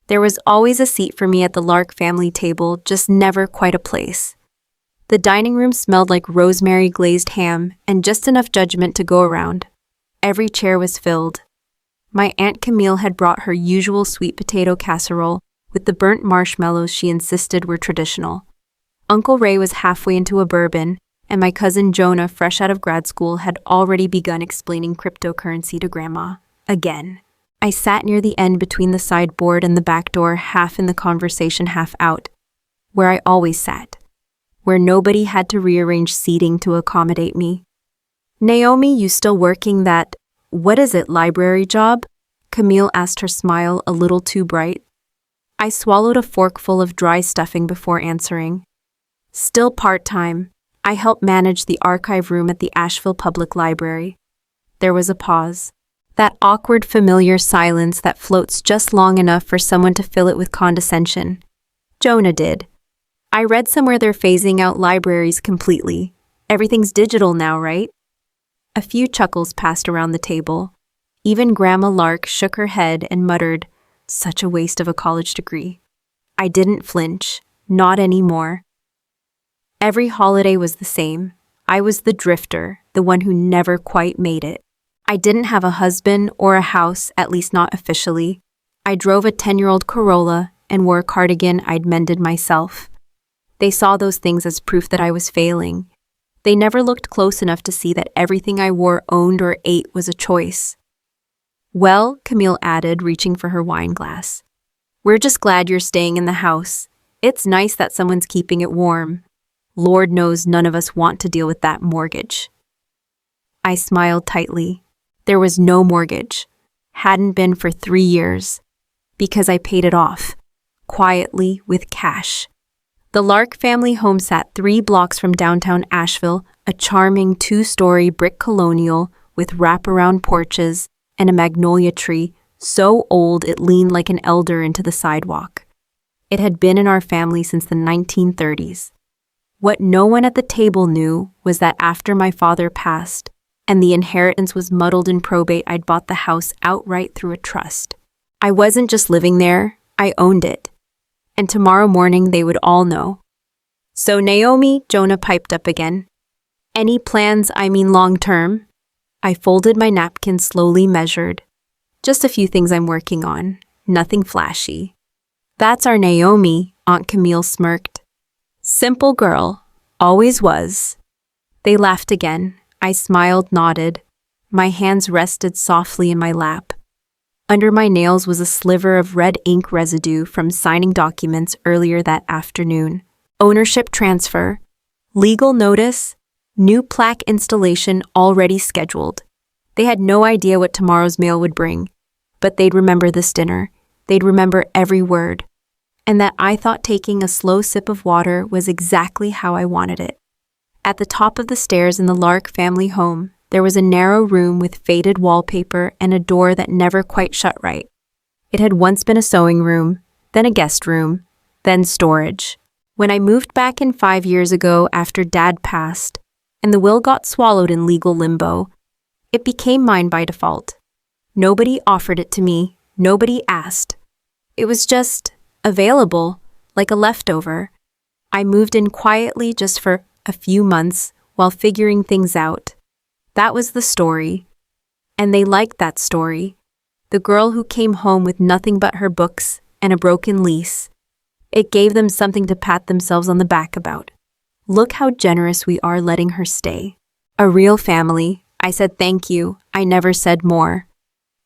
There was always a seat for me at the Lark family table, just never quite a place. The dining room smelled like rosemary glazed ham and just enough judgment to go around. Every chair was filled. My Aunt Camille had brought her usual sweet potato casserole with the burnt marshmallows she insisted were traditional. Uncle Ray was halfway into a bourbon, and my cousin Jonah, fresh out of grad school, had already begun explaining cryptocurrency to Grandma. Again. I sat near the end between the sideboard and the back door, half in the conversation, half out, where I always sat, where nobody had to rearrange seating to accommodate me. "Naomi, you still working that, what is it, library job?" Camille asked, her smile a little too bright. I swallowed a forkful of dry stuffing before answering. "Still part-time. I help manage the archive room at the Asheville Public Library." There was a pause. That awkward, familiar silence that floats just long enough for someone to fill it with condescension. Jonah did. "I read somewhere they're phasing out libraries completely. Everything's digital now, right?" A few chuckles passed around the table. Even Grandma Lark shook her head and muttered, "Such a waste of a college degree." I didn't flinch. Not anymore. Every holiday was the same. I was the drifter, the one who never quite made it. I didn't have a husband or a house, at least not officially. I drove a 10-year-old Corolla and wore a cardigan I'd mended myself. They saw those things as proof that I was failing. They never looked close enough to see that everything I wore, owned, or ate was a choice. "Well," Camille added, reaching for her wine glass, "we're just glad you're staying in the house. It's nice that someone's keeping it warm. Lord knows none of us want to deal with that mortgage." I smiled tightly. There was no mortgage. Hadn't been for 3 years. Because I paid it off. Quietly, with cash. The Lark family home sat 3 blocks from downtown Asheville, a charming 2-story brick colonial with wraparound porches and a magnolia tree so old it leaned like an elder into the sidewalk. It had been in our family since the 1930s. What no one at the table knew was that after my father passed, and the inheritance was muddled in probate, I'd bought the house outright through a trust. I wasn't just living there, I owned it. And tomorrow morning they would all know. "So Naomi," Jonah piped up again. "Any plans, I mean long-term?" I folded my napkin, slowly measured. "Just a few things I'm working on, nothing flashy." "That's our Naomi," Aunt Camille smirked. "Simple girl, always was." They laughed again. I smiled, nodded. My hands rested softly in my lap. Under my nails was a sliver of red ink residue from signing documents earlier that afternoon. Ownership transfer, legal notice, new plaque installation already scheduled. They had no idea what tomorrow's mail would bring, but they'd remember this dinner. They'd remember every word. And that I thought taking a slow sip of water was exactly how I wanted it. At the top of the stairs in the Lark family home, there was a narrow room with faded wallpaper and a door that never quite shut right. It had once been a sewing room, then a guest room, then storage. When I moved back in 5 years ago after Dad passed, and the will got swallowed in legal limbo, it became mine by default. Nobody offered it to me, nobody asked. It was just available, like a leftover. I moved in quietly just for a few months while figuring things out. That was the story. And they liked that story. The girl who came home with nothing but her books and a broken lease. It gave them something to pat themselves on the back about. Look how generous we are letting her stay. A real family. I said thank you. I never said more.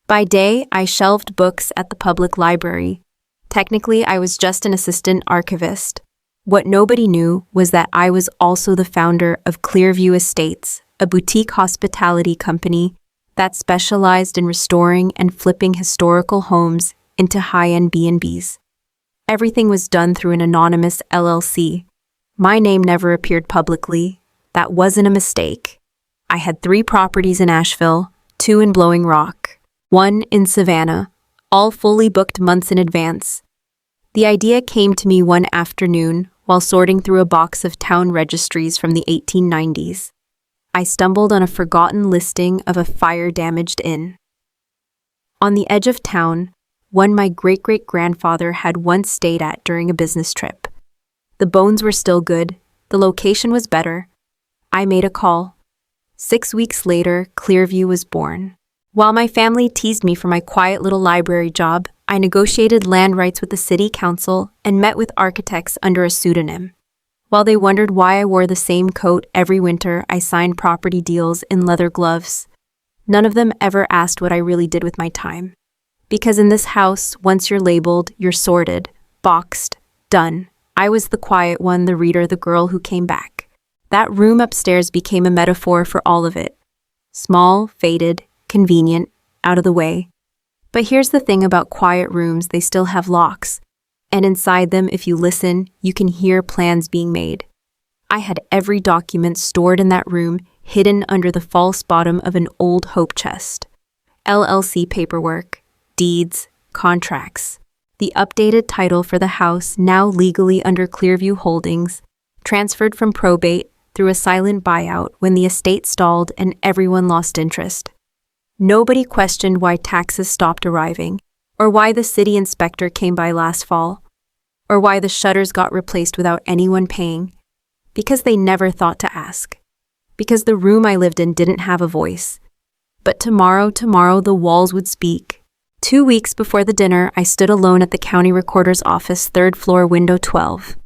By day, I shelved books at the public library. Technically, I was just an assistant archivist. What nobody knew was that I was also the founder of Clearview Estates, a boutique hospitality company that specialized in restoring and flipping historical homes into high-end B&Bs. Everything was done through an anonymous LLC. My name never appeared publicly. That wasn't a mistake. I had 3 properties in Asheville, 2 in Blowing Rock, 1 in Savannah, all fully booked months in advance. The idea came to me one afternoon while sorting through a box of town registries from the 1890s. I stumbled on a forgotten listing of a fire-damaged inn. On the edge of town, one my great-great-grandfather had once stayed at during a business trip. The bones were still good, the location was better. I made a call. 6 weeks later, Clearview was born. While my family teased me for my quiet little library job, I negotiated land rights with the city council and met with architects under a pseudonym. While they wondered why I wore the same coat every winter, I signed property deals in leather gloves. None of them ever asked what I really did with my time. Because in this house, once you're labeled, you're sorted, boxed, done. I was the quiet one, the reader, the girl who came back. That room upstairs became a metaphor for all of it. Small, faded, convenient, out of the way. But here's the thing about quiet rooms, they still have locks. And inside them, if you listen, you can hear plans being made. I had every document stored in that room, hidden under the false bottom of an old hope chest. LLC paperwork, deeds, contracts. The updated title for the house, now legally under Clearview Holdings, transferred from probate through a silent buyout when the estate stalled and everyone lost interest. Nobody questioned why taxes stopped arriving, or why the city inspector came by last fall, or why the shutters got replaced without anyone paying, because they never thought to ask. Because the room I lived in didn't have a voice. But tomorrow, the walls would speak. 2 weeks before the dinner, I stood alone at the county recorder's office, 3rd floor, window 12.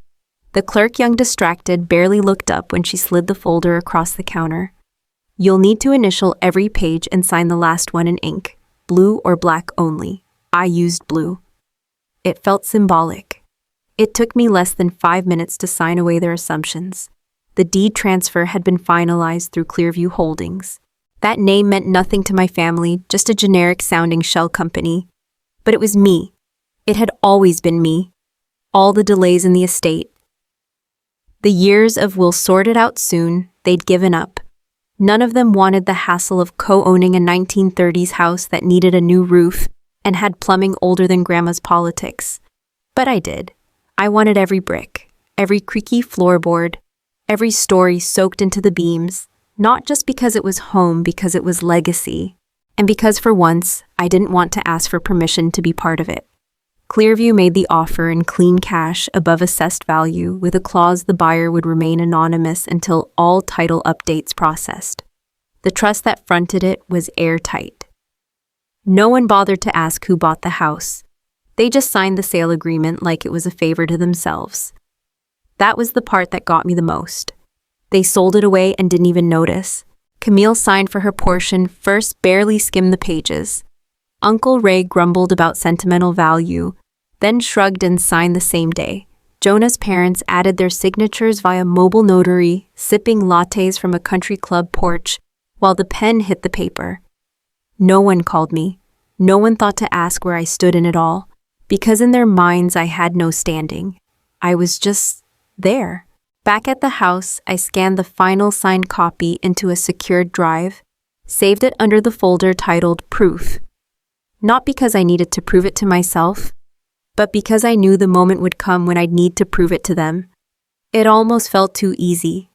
The clerk, young distracted, barely looked up when she slid the folder across the counter. You'll need to initial every page and sign the last one in ink, blue or black only. I used blue. It felt symbolic. It took me less than 5 minutes to sign away their assumptions. The deed transfer had been finalized through Clearview Holdings. That name meant nothing to my family, just a generic-sounding shell company. But it was me. It had always been me. All the delays in the estate. The years of "we'll sort it out soon," they'd given up. None of them wanted the hassle of co-owning a 1930s house that needed a new roof and had plumbing older than Grandma's politics. But I did. I wanted every brick, every creaky floorboard, every story soaked into the beams. Not just because it was home, because it was legacy. And because for once, I didn't want to ask for permission to be part of it. Clearview made the offer in clean cash above assessed value with a clause the buyer would remain anonymous until all title updates processed. The trust that fronted it was airtight. No one bothered to ask who bought the house. They just signed the sale agreement like it was a favor to themselves. That was the part that got me the most. They sold it away and didn't even notice. Camille signed for her portion, first barely skimmed the pages. Uncle Ray grumbled about sentimental value, then shrugged and signed the same day. Jonah's parents added their signatures via mobile notary, sipping lattes from a country club porch, while the pen hit the paper. No one called me. No one thought to ask where I stood in it all, because in their minds I had no standing. I was just there. Back at the house, I scanned the final signed copy into a secured drive, saved it under the folder titled Proof. Not because I needed to prove it to myself, but because I knew the moment would come when I'd need to prove it to them. It almost felt too easy.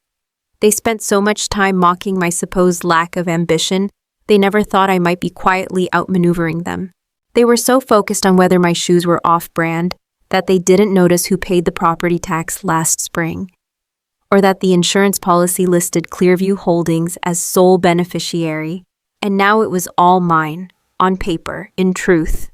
They spent so much time mocking my supposed lack of ambition, they never thought I might be quietly outmaneuvering them. They were so focused on whether my shoes were off-brand that they didn't notice who paid the property tax last spring, or that the insurance policy listed Clearview Holdings as sole beneficiary, and now it was all mine, on paper, in truth.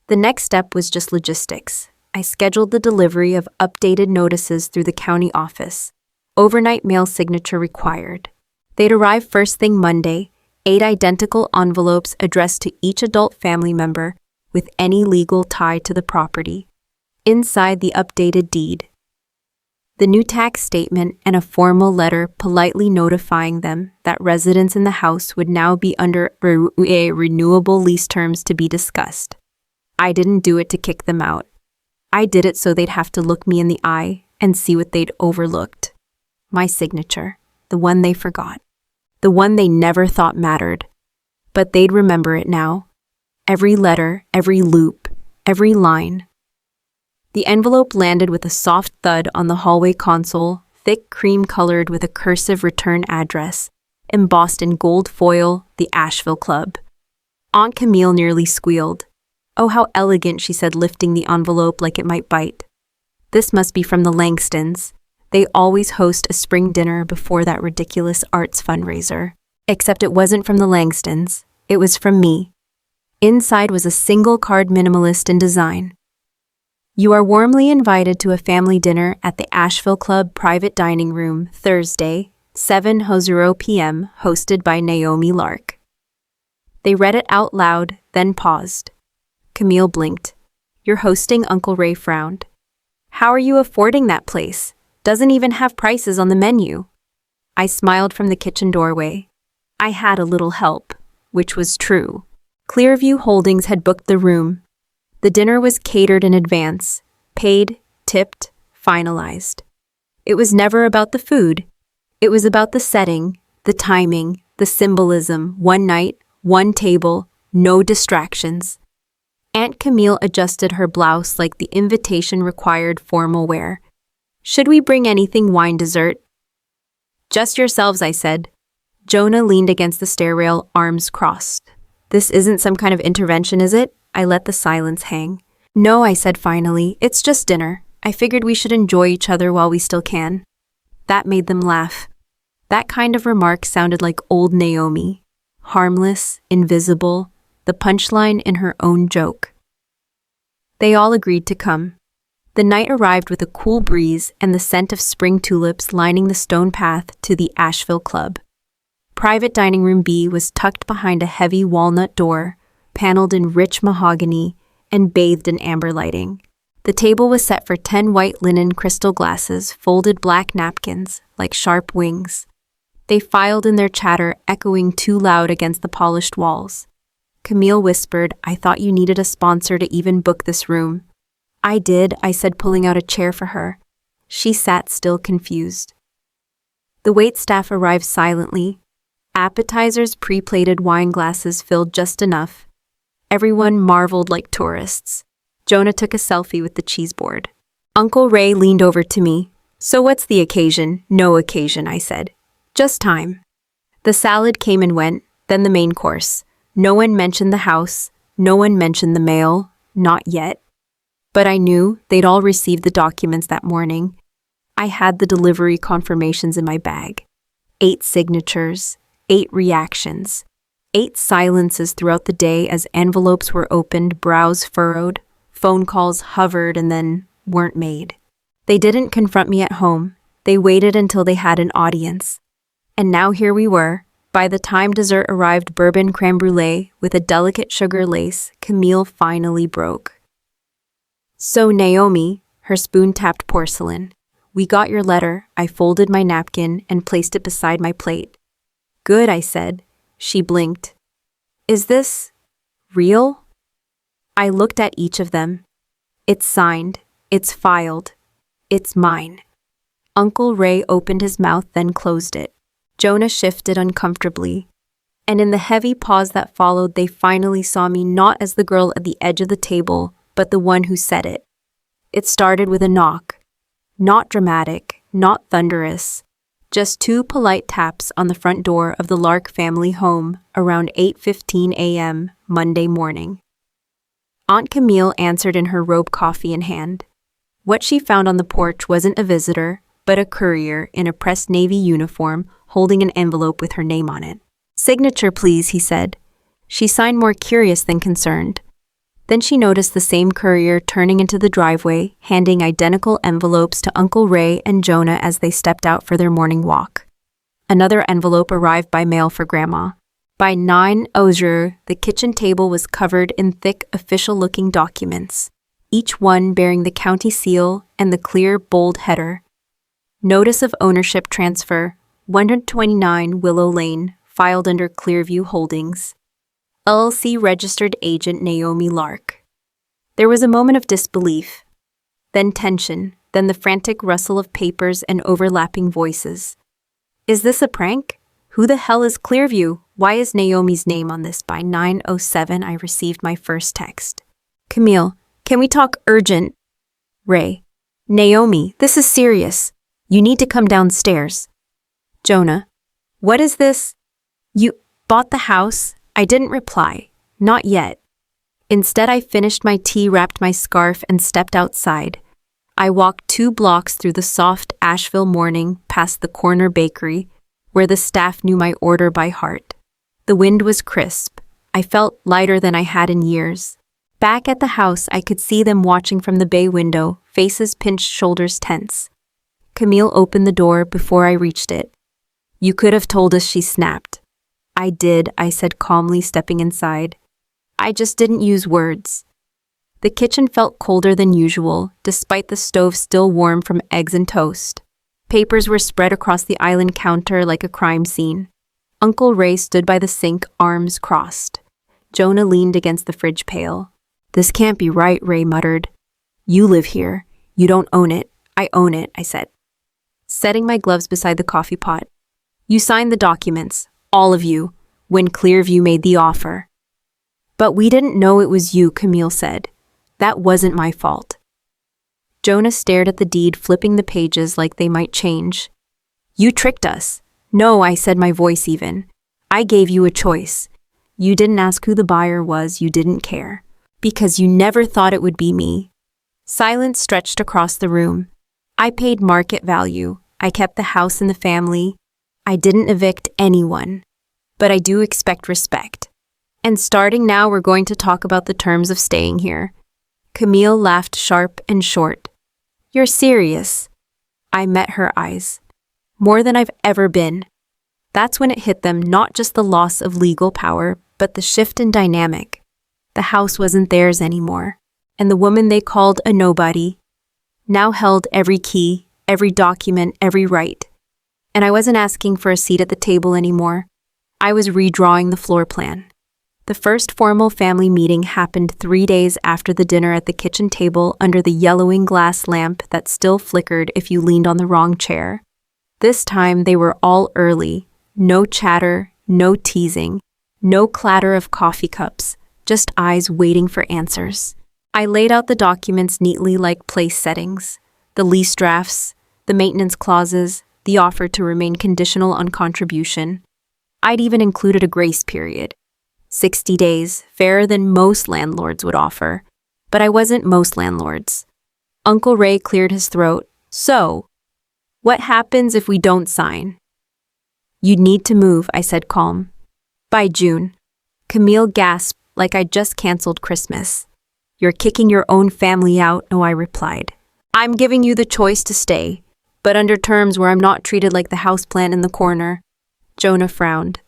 The next step was just logistics. I scheduled the delivery of updated notices through the county office. Overnight mail signature required. They'd arrive first thing Monday, 8 identical envelopes addressed to each adult family member with any legal tie to the property. Inside the updated deed, the new tax statement and a formal letter politely notifying them that residents in the house would now be under renewable lease terms to be discussed. I didn't do it to kick them out. I did it so they'd have to look me in the eye and see what they'd overlooked. My signature, the one they forgot, the one they never thought mattered. But they'd remember it now. Every letter, every loop, every line. The envelope landed with a soft thud on the hallway console, thick cream-colored with a cursive return address, embossed in gold foil, the Asheville Club. Aunt Camille nearly squealed. Oh, how elegant, she said, lifting the envelope like it might bite. This must be from the Langstons. They always host a spring dinner before that ridiculous arts fundraiser. Except it wasn't from the Langstons. It was from me. Inside was a single-card minimalist in design. You are warmly invited to a family dinner at the Asheville Club private dining room Thursday, 7:00 p.m., hosted by Naomi Lark. They read it out loud, then paused. Camille blinked. You're hosting? Uncle Ray frowned. How are you affording that place? Doesn't even have prices on the menu. I smiled from the kitchen doorway. I had a little help, which was true. Clearview Holdings had booked the room. The dinner was catered in advance, paid, tipped, finalized. It was never about the food. It was about the setting, the timing, the symbolism, one night, one table, no distractions. Aunt Camille adjusted her blouse like the invitation required formal wear. Should we bring anything, wine, dessert? Just yourselves, I said. Jonah leaned against the stair rail, arms crossed. This isn't some kind of intervention, is it? I let the silence hang. No, I said finally. It's just dinner. I figured we should enjoy each other while we still can. That made them laugh. That kind of remark sounded like old Naomi. Harmless, invisible, the punchline in her own joke. They all agreed to come. The night arrived with a cool breeze and the scent of spring tulips lining the stone path to the Asheville Club. Private dining room B was tucked behind a heavy walnut door, paneled in rich mahogany and bathed in amber lighting. The table was set for 10 white linen crystal glasses, folded black napkins, like sharp wings. They filed in their chatter, echoing too loud against the polished walls. Camille whispered, I thought you needed a sponsor to even book this room. I did, I said, pulling out a chair for her. She sat still, confused. The waitstaff arrived silently. Appetizers, pre-plated wine glasses filled just enough. Everyone marveled like tourists. Jonah took a selfie with the cheese board. Uncle Ray leaned over to me. So what's the occasion? No occasion, I said. Just time. The salad came and went, then the main course. No one mentioned the house. No one mentioned the mail. Not yet. But I knew they'd all received the documents that morning. I had the delivery confirmations in my bag. 8 signatures, 8 reactions, 8 silences throughout the day as envelopes were opened, brows furrowed, phone calls hovered and then weren't made. They didn't confront me at home. They waited until they had an audience. And now here we were. By the time dessert arrived, bourbon creme brulee with a delicate sugar lace, Camille finally broke. So Naomi, her spoon tapped porcelain. We got your letter. I folded my napkin and placed it beside my plate. Good, I said. She blinked. Is this real? I looked at each of them. It's signed. It's filed. It's mine. Uncle Ray opened his mouth, then closed it. Jonah shifted uncomfortably. And in the heavy pause that followed, they finally saw me not as the girl at the edge of the table, but the one who said it. It started with a knock. Not dramatic, not thunderous. Just 2 polite taps on the front door of the Lark family home around 8:15 a.m. Monday morning. Aunt Camille answered in her robe, coffee in hand. What she found on the porch wasn't a visitor, but a courier in a pressed navy uniform holding an envelope with her name on it. Signature, please, he said. She signed, more curious than concerned. Then she noticed the same courier turning into the driveway, handing identical envelopes to Uncle Ray and Jonah as they stepped out for their morning walk. Another envelope arrived by mail for Grandma. By 9:00, the kitchen table was covered in thick, official-looking documents, each one bearing the county seal and the clear, bold header. Notice of ownership transfer, 129 Willow Lane, filed under Clearview Holdings. LLC registered agent Naomi Lark. There was a moment of disbelief, then tension, then the frantic rustle of papers and overlapping voices. Is this a prank? Who the hell is Clearview? Why is Naomi's name on this? By 9:07, I received my first text. Camille, can we talk urgent? Ray. Naomi, this is serious. You need to come downstairs. Jonah. What is this? You bought the house? I didn't reply. Not yet. Instead, I finished my tea, wrapped my scarf, and stepped outside. I walked 2 blocks through the soft Asheville morning past the corner bakery, where the staff knew my order by heart. The wind was crisp. I felt lighter than I had in years. Back at the house, I could see them watching from the bay window, faces pinched, shoulders tense. Camille opened the door before I reached it. "You could have told us," she snapped. "I did," I said calmly, stepping inside. "I just didn't use words." The kitchen felt colder than usual, despite the stove still warm from eggs and toast. Papers were spread across the island counter like a crime scene. Uncle Ray stood by the sink, arms crossed. Jonah leaned against the fridge pail. "This can't be right," Ray muttered. "You live here. You don't own it." "I own it," I said, setting my gloves beside the coffee pot. "You signed the documents, all of you, when Clearview made the offer." "But we didn't know it was you," Camille said. "That wasn't my fault." Jonah stared at the deed, flipping the pages like they might change. "You tricked us." "No," I said, my voice even. "I gave you a choice. You didn't ask who the buyer was, you didn't care. Because you never thought it would be me." Silence stretched across the room. I paid market value. I kept the house and the family. I didn't evict anyone. But I do expect respect. And starting now, we're going to talk about the terms of staying here. Camille laughed sharp and short. "You're serious?" I met her eyes. "More than I've ever been." That's when it hit them, not just the loss of legal power, but the shift in dynamic. The house wasn't theirs anymore, and the woman they called a nobody now held every key, every document, every right. And I wasn't asking for a seat at the table anymore. I was redrawing the floor plan. The first formal family meeting happened 3 days after the dinner at the kitchen table under the yellowing glass lamp that still flickered if you leaned on the wrong chair. This time they were all early. No chatter, no teasing, no clatter of coffee cups, just eyes waiting for answers. I laid out the documents neatly like place settings, the lease drafts, the maintenance clauses, the offer to remain conditional on contribution. I'd even included a grace period. 60 days, fairer than most landlords would offer. But I wasn't most landlords. Uncle Ray cleared his throat. "So, what happens if we don't sign?" "You'd need to move," I said calm. "By June." Camille gasped like I'd just canceled Christmas. "You're kicking your own family out," No, I replied. "I'm giving you the choice to stay, but under terms where I'm not treated like the houseplant in the corner." Jonah frowned.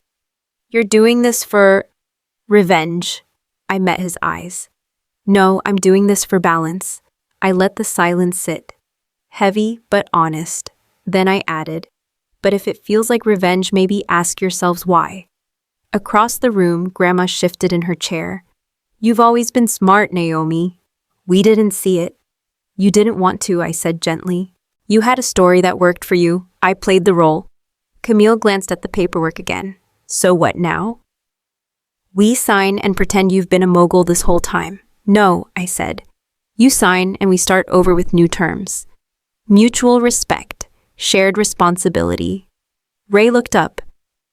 "You're doing this for revenge." I met his eyes. "No, I'm doing this for balance." I let the silence sit. Heavy but honest. Then I added, "But if it feels like revenge, maybe ask yourselves why." Across the room, Grandma shifted in her chair. "You've always been smart, Naomi. We didn't see it." "You didn't want to," I said gently. "You had a story that worked for you. I played the role." Camille glanced at the paperwork again. "So what now?" "We sign and pretend you've been a mogul this whole time." "No," I said. "You sign and we start over with new terms. Mutual respect, shared responsibility." Ray looked up.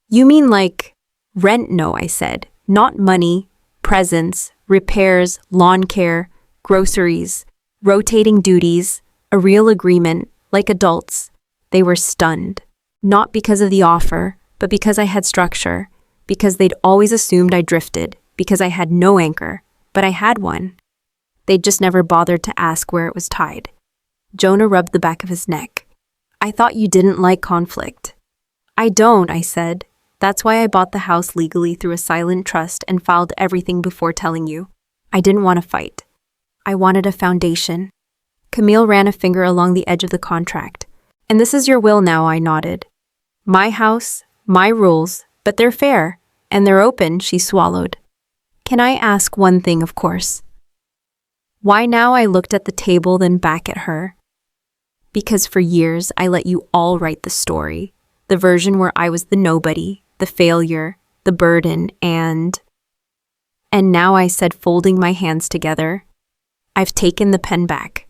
"You mean like rent?" "No," I said. "Not money, presents, repairs, lawn care, groceries, rotating duties, a real agreement, like adults." They were stunned. Not because of the offer, but because I had structure, because they'd always assumed I drifted, because I had no anchor, but I had one. They'd just never bothered to ask where it was tied. Jonah rubbed the back of his neck. "I thought you didn't like conflict." "I don't," I said. "That's why I bought the house legally through a silent trust and filed everything before telling you. I didn't want to fight. I wanted a foundation." Camille ran a finger along the edge of the contract. "And this is your will now," I nodded. "My house, my rules, but they're fair, and they're open," she swallowed. "Can I ask one thing, of course?" Why now? I looked at the table, then back at her. Because for years, I let you all write the story. The version where I was the nobody, the failure, the burden, and now I said, folding my hands together, "I've taken the pen back."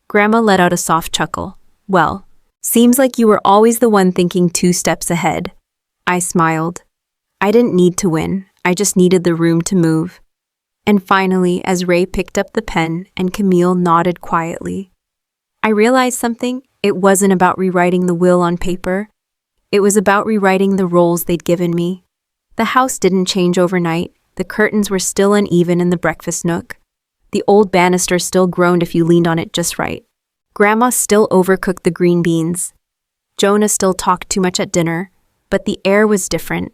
Grandma let out a soft chuckle. "Well, seems like you were always the one thinking 2 steps ahead." I smiled. I didn't need to win. I just needed the room to move. And finally, as Ray picked up the pen and Camille nodded quietly, I realized something. It wasn't about rewriting the will on paper. It was about rewriting the roles they'd given me. The house didn't change overnight. The curtains were still uneven in the breakfast nook. The old banister still groaned if you leaned on it just right. Grandma still overcooked the green beans. Jonah still talked too much at dinner, but the air was different.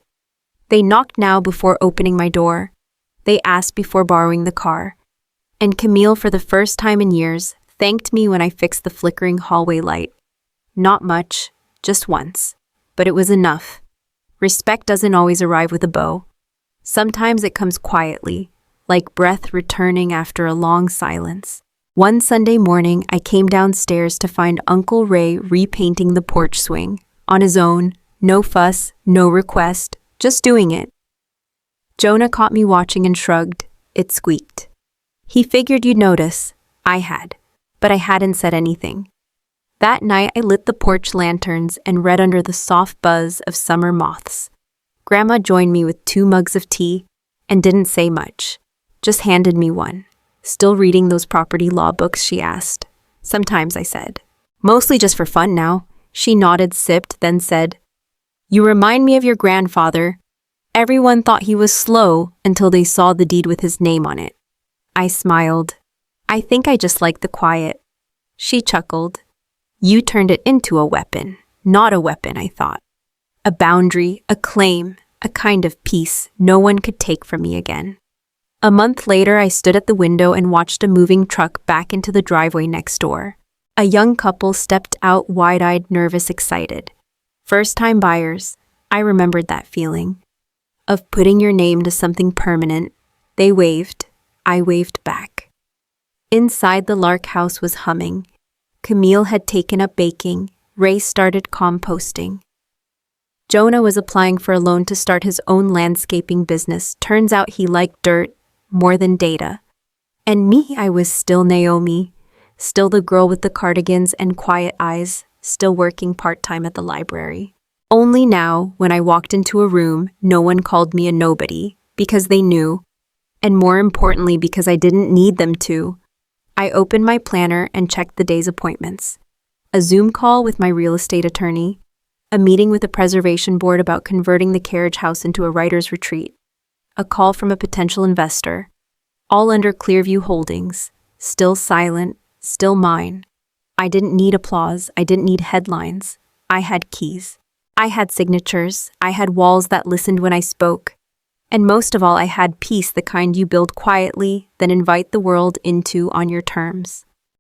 They knocked now before opening my door. They asked before borrowing the car. And Camille, for the first time in years, thanked me when I fixed the flickering hallway light. Not much, just once. But it was enough. Respect doesn't always arrive with a bow. Sometimes it comes quietly, like breath returning after a long silence. One Sunday morning, I came downstairs to find Uncle Ray repainting the porch swing. On his own, no fuss, no request, just doing it. Jonah caught me watching and shrugged. It squeaked. He figured you'd notice. I had. But I hadn't said anything. That night, I lit the porch lanterns and read under the soft buzz of summer moths. Grandma joined me with 2 mugs of tea and didn't say much, just handed me one. Still reading those property law books, she asked. Sometimes, I said. Mostly just for fun now. She nodded, sipped, then said, You remind me of your grandfather. Everyone thought he was slow until they saw the deed with his name on it. I smiled. I think I just like the quiet. She chuckled. You turned it into a weapon. Not a weapon, I thought. A boundary, a claim, a kind of peace no one could take from me again. A month later, I stood at the window and watched a moving truck back into the driveway next door. A young couple stepped out, wide-eyed, nervous, excited. First-time buyers. I remembered that feeling. Of putting your name to something permanent. They waved. I waved back. Inside, the Lark house was humming. Camille had taken up baking. Ray started composting. Jonah was applying for a loan to start his own landscaping business. Turns out he liked dirt more than data. And me, I was still Naomi, still the girl with the cardigans and quiet eyes, still working part-time at the library. Only now, when I walked into a room, no one called me a nobody, because they knew, and more importantly, because I didn't need them to. I opened my planner and checked the day's appointments. A Zoom call with my real estate attorney, a meeting with the preservation board about converting the carriage house into a writer's retreat, a call from a potential investor, all under Clearview Holdings, still silent, still mine. I didn't need applause, I didn't need headlines. I had keys. I had signatures, I had walls that listened when I spoke. And most of all, I had peace, the kind you build quietly, then invite the world into on your terms.